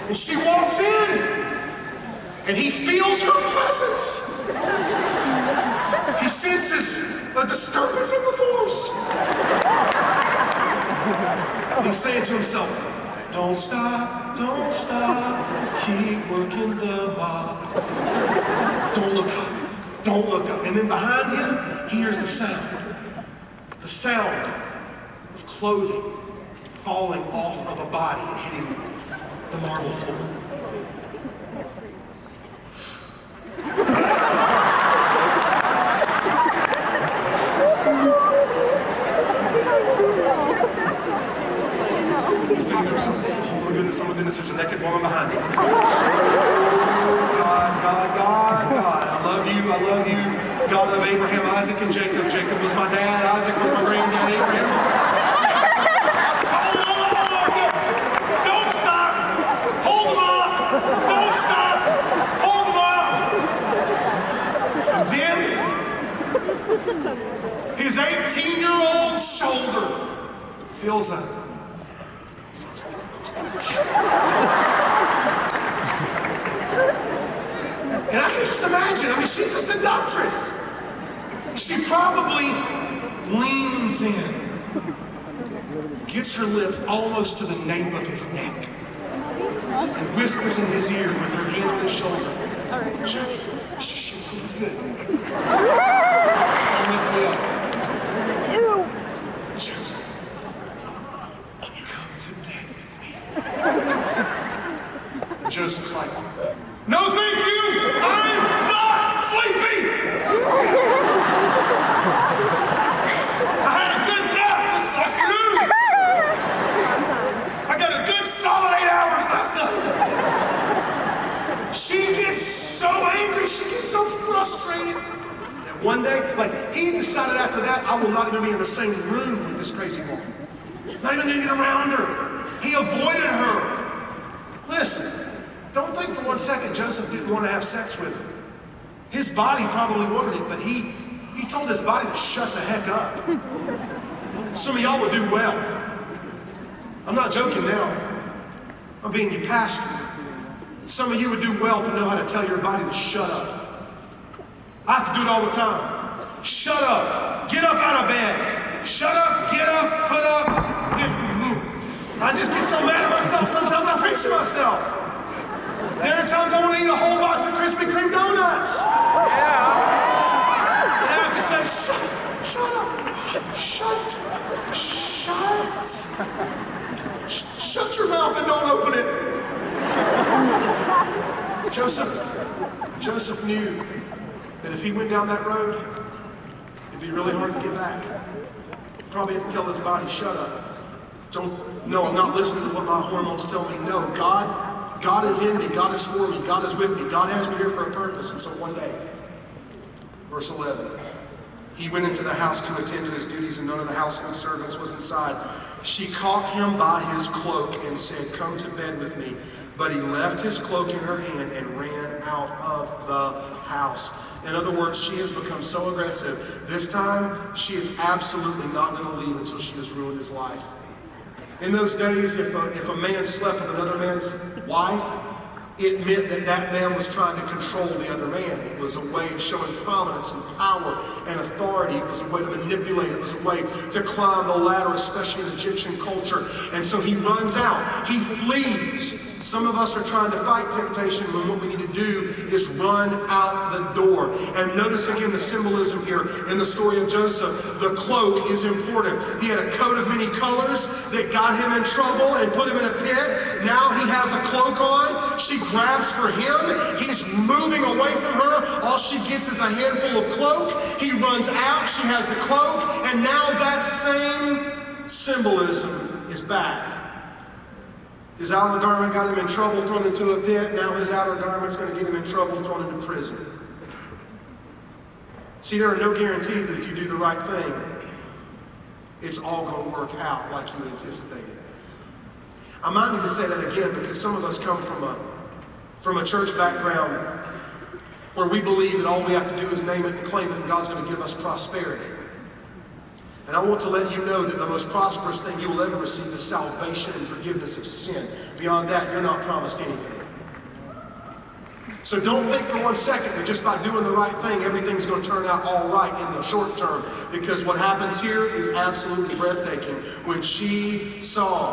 And she walks in, and he feels her presence. He senses a disturbance in the force. And he's saying to himself, don't stop, keep working the mob. Don't look up, don't look up. And then behind him, he hears the sound of clothing falling off of a body and hitting the marble floor. He's thinking to himself, oh my goodness, there's a naked woman behind me. God, I love you, God of Abraham, Isaac, and Jacob. Jacob was my dad, Isaac was my granddad, Abraham. Don't stop! Hold them up! Don't stop! Hold them up! And then, his 18-year-old shoulder feels a... And I can just imagine, she's a seductress. She probably leans in, gets her lips almost to the nape of his neck, and whispers in his ear with her hand on his shoulder, shh, this is good. Don't mess me up. Joseph, come to bed with me. Joseph's like, no thank you, I'm not sleepy. I had a good nap this afternoon. I got a good solid 8 hours last night. She gets so angry, she gets so frustrated that one day, he decided after that, I will not even be in the same room with this crazy woman. Not even gonna get around her. He avoided her. Listen, don't think for 1 second Joseph didn't want to have sex with her. His body probably wanted it, but he told his body to shut the heck up. Some of y'all would do well. I'm not joking now. I'm being your pastor. Some of you would do well to know how to tell your body to shut up. I have to do it all the time. Shut up. Get up out of bed. Shut up. Get up. Put up. I just get so mad at myself. Sometimes I preach to myself. There are times I want to eat a whole box of Krispy Kreme donuts. And I have to say, shut up. Shut your mouth and don't open it. Joseph knew that if he went down that road, it'd be really hard to get back. He probably had to tell his body, shut up. No, I'm not listening to what my hormones tell me. No, God is in me, God is for me, God is with me, God has me here for a purpose. And so one day, verse 11, he went into the house to attend to his duties, and none of the household servants was inside. She caught him by his cloak and said, come to bed with me. But he left his cloak in her hand and ran out of the house. In other words, she has become so aggressive. This time, she is absolutely not going to leave until she has ruined his life. In those days, if a man slept with another man's wife, it meant that man was trying to control the other man. It was a way of showing prominence and power and authority. It was a way to manipulate. It was a way to climb the ladder, especially in Egyptian culture. And so he runs out. He flees. Some of us are trying to fight temptation when what we need to do is run out the door. And notice again the symbolism here in the story of Joseph. The cloak is important. He had a coat of many colors that got him in trouble and put him in a pit. Now he has a cloak on. She grabs for him. He's moving away from her. All she gets is a handful of cloak. He runs out. She has the cloak. And now that same symbolism is back. His outer garment got him in trouble, thrown into a pit. Now his outer garment's going to get him in trouble, thrown into prison. See, there are no guarantees that if you do the right thing, it's all going to work out like you anticipated. I'm minded to say that again because some of us come from a church background where we believe that all we have to do is name it and claim it and God's going to give us prosperity. And I want to let you know that the most prosperous thing you will ever receive is salvation and forgiveness of sin. Beyond that, you're not promised anything. So don't think for 1 second that just by doing the right thing, everything's going to turn out all right in the short term. Because what happens here is absolutely breathtaking. When she saw